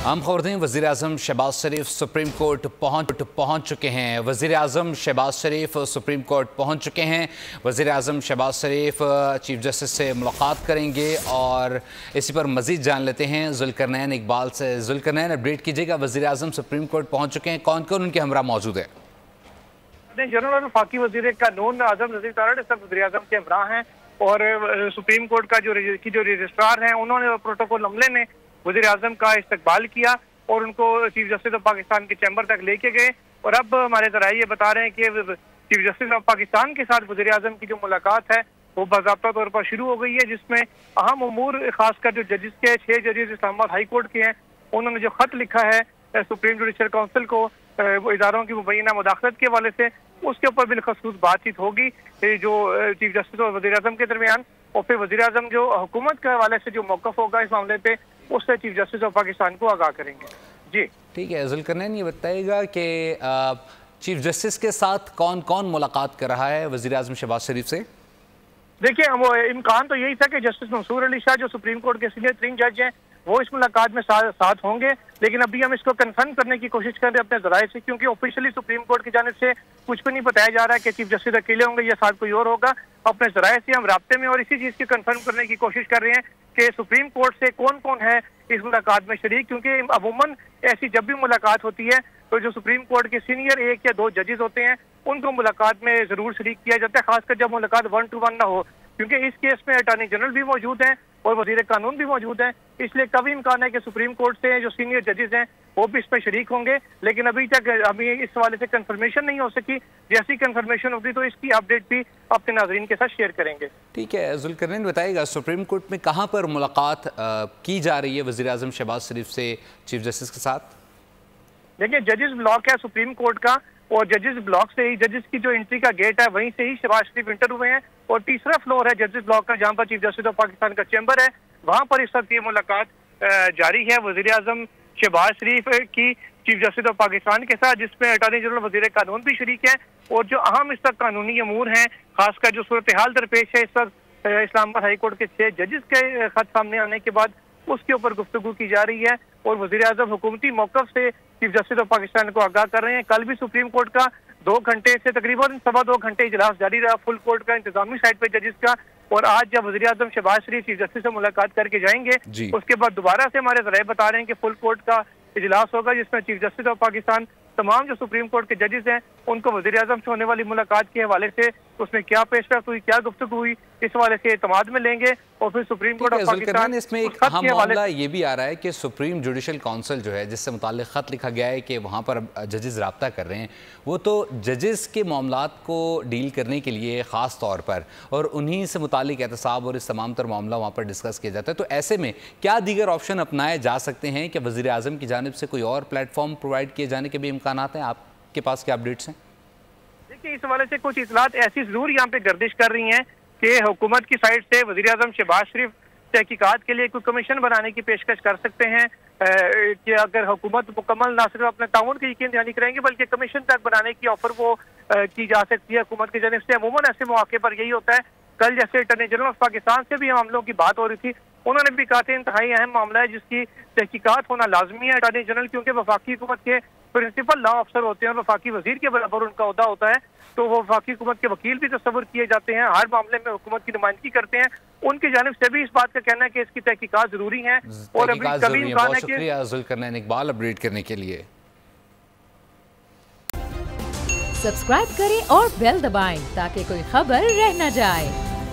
आम खबर दें, वज़ीर-ए-आज़म शहबाज शरीफ सुप्रीम कोर्ट पहुँच चुके हैं। वज़ीर-ए-आज़म शहबाज शरीफ सुप्रीम कोर्ट पहुँच चुके हैं। वज़ीर-ए-आज़म शहबाज शरीफ चीफ जस्टिस से मुलाकात करेंगे और इसी पर मज़ीद जान लेते हैं ज़ुल्करनैन इकबाल से। ज़ुल्करनैन, अपडेट कीजिएगा, वज़ीर-ए-आज़म सुप्रीम कोर्ट पहुँच चुके हैं, कौन कौन उनके हमरा मौजूद है? जनरल और वफाकी वज़ीर कानून आज़म नज़ीर तारड़ सब वज़ीर-ए-आज़म के हमरा हैं और सुप्रीम कोर्ट का जो रजिस्ट्रार हैं उन्होंने प्रोटोकॉल अमले ने वज़ीर-ए-आज़म का इस्तकबाल किया और उनको चीफ जस्टिस ऑफ पाकिस्तान के चैम्बर तक लेके गए। और अब हमारे ज़राए ये बता रहे हैं कि चीफ जस्टिस ऑफ पाकिस्तान के साथ वज़ीर-ए-आज़म की जो मुलाकात है वो बाज़ाब्ता तौर पर शुरू हो गई है, जिसमें अहम उमूर खासकर जो जजेस के 6 जजेस इस्लामाबाद हाई कोर्ट के हैं उन्होंने जो खत लिखा है सुप्रीम जुडिशल काउंसिल को इदारों की मुबैना मुदाखलत के हवाले से, उसके ऊपर बिलखसूस बातचीत होगी जो चीफ जस्टिस और वज़ीर-ए-आज़म के दरमियान। और फिर वज़ीर-ए-आज़म जो हुकूमत के हवाले से जो मौक़िफ़ होगा इस मामले पे उससे चीफ जस्टिस ऑफ पाकिस्तान को आगाह करेंगे। जी ठीक है, ज़ुल्करनैन ये बताइएगा कि चीफ जस्टिस के साथ कौन कौन मुलाकात कर रहा है वज़ीर-ए-आज़म शहबाज शरीफ से? देखिए, इम्कान तो यही था कि जस्टिस मंसूर अली शाह जो सुप्रीम कोर्ट के सीनियर 3 जज हैं वो इस मुलाकात में साथ होंगे, लेकिन अभी हम इसको कंफर्म करने की कोशिश कर रहे हैं अपने जराये से, क्योंकि ऑफिशियली सुप्रीम कोर्ट की जानिब से कुछ भी नहीं बताया जा रहा है कि चीफ जस्टिस अकेले होंगे या साथ कोई और होगा। अपने जराये से हम राब्ते में और इसी चीज़ की कंफर्म करने की कोशिश कर रहे हैं कि सुप्रीम कोर्ट से कौन कौन है इस मुलाकात में शरीक, क्योंकि अमूमन ऐसी जब भी मुलाकात होती है तो जो सुप्रीम कोर्ट के सीनियर 1 या 2 जजेस होते हैं उनको मुलाकात में जरूर शरीक किया जाता है, खासकर जब मुलाकात 1 to 1 ना हो, क्योंकि इस केस में अटॉर्नी जनरल भी मौजूद हैं और वज़ीर कानून भी मौजूद हैं। इसलिए कभी इम्कान है कि सुप्रीम कोर्ट से जो सीनियर जजेस हैं वो भी इसमें शरीक होंगे, लेकिन अभी तक अभी इस हवाले से कंफर्मेशन नहीं हो सकी। जैसी कंफर्मेशन होगी तो इसकी अपडेट भी अपने नाज़रीन के साथ शेयर करेंगे। ठीक है, ज़ुल्करनैन बताइएगा, सुप्रीम कोर्ट में कहाँ पर मुलाकात की जा रही है वज़ीर-ए-आज़म शहबाज शरीफ से चीफ जस्टिस के साथ? देखिए, जजेस ब्लॉक है सुप्रीम कोर्ट का और जजेस ब्लॉक से ही जजेस की जो एंट्री का गेट है वहीं से ही शहबाज शरीफ इंटर हुए हैं और तीसरा फ्लोर है जजेस ब्लॉक का जहां पर चीफ जस्टिस ऑफ पाकिस्तान का चैम्बर है, वहां पर इस वक्त ये मुलाकात जारी है वज़ीर-ए-आज़म शहबाज शरीफ की चीफ जस्टिस ऑफ पाकिस्तान के साथ, जिसमें अटॉर्नी जनरल वज़ीर कानून भी शरीक है। और जो अहम इस वक्त कानूनी अमूर हैं, खासकर जो सूरत हाल दरपेश है इस वक्त इस्लामाबाद हाई कोर्ट के 6 जजेस के खत सामने आने के बाद, उसके ऊपर गुफ्तगू की जा रही है और वज़ीर-ए-आज़म हुकूमती मौक़िफ़ से चीफ जस्टिस ऑफ पाकिस्तान को आगाह कर रहे हैं। कल भी सुप्रीम कोर्ट का 2 घंटे से तकरीबन 2.25 घंटे इजलास जारी रहा फुल कोर्ट का इंतजामी साइड पे जजेस का, और आज जब वज़ीर-ए-आज़म शहबाज शरीफ चीफ जस्टिस से मुलाकात करके जाएंगे उसके बाद दोबारा से हमारे ज़राए बता रहे हैं कि फुल कोर्ट का इजलास होगा, जिसमें चीफ जस्टिस ऑफ पाकिस्तान तमाम जो सुप्रीम कोर्ट के जजेस हैं उनको वज़ीर-ए-आज़म से होने वाली मुलाकात के हवाले से उसमें क्या पेशरफ्त हुई, क्या गुफ्तगू हुई, इस हवाले से एतमाद में लेंगे और फिर सुप्रीम कोर्ट ऑफ पाकिस्तान। इसमें एक अहम मामला ये भी आ रहा है कि सुप्रीम जुडिशल काउंसिल जो है जिससे मुताल्लिक खत लिखा गया है कि वहाँ पर जजेस रब्ता कर रहे हैं, वो तो जजेस के मामलात को डील करने के लिए ख़ास तौर पर और उन्हीं से मुताल्लिक एहतसाब और इस तमाम तर मामला वहाँ पर डिस्कस किया जाता है। तो ऐसे में क्या दीगर ऑप्शन अपनाए जा सकते हैं कि वज़ीर-ए-आज़म की जानिब से कोई और प्लेटफॉर्म प्रोवाइड किए जाने के भी इम्कान हैं? आपके पास क्या अपडेट्स हैं? देखिए, इस हवाले से कुछ इतलात ऐसी जरूर यहाँ पे गर्दिश कर रही हैं कि हुकूमत की साइड से वज़ीर-ए-आज़म शहबाज शरीफ तहकीकात के लिए कोई कमीशन बनाने की पेशकश कर सकते हैं कि अगर हुकूमत मुकम्मल ना सिर्फ अपने ताउन की यकीन दहानी करेंगे बल्कि कमीशन तक बनाने की ऑफर वो की जा सकती है हुकूमत की जानिब से। अमूमन ऐसे मौके पर यही होता है। कल जैसे अटॉर्नी जनरल ऑफ पाकिस्तान से भी मामलों की बात हो रही थी, उन्होंने भी कहा था इंतहाई अहम मामला है जिसकी तहकीकात होना लाजमी है। अटॉर्नी जनरल क्योंकि वफाकी हुकूमत के प्रिंसिपल लॉ अफसर होते हैं और वफाकी वजीर के बराबर उनका ओहदा होता है, तो वो वफाकी हुकूमत के वकील भी तस्वर किए जाते हैं, हर मामले में हुकूमत की नुमाइंदगी करते हैं। उनकी जानिब से भी इस बात का कहना है कि इसकी तहकीकात जरूरी है और अभी कभी इम्कान है कि। शुक्रिया ज़ुल्करनैन इकबाल अपडेट करने के लिए। सब्सक्राइब करें और बेल दबाएं ताकि कोई खबर रह न जाए।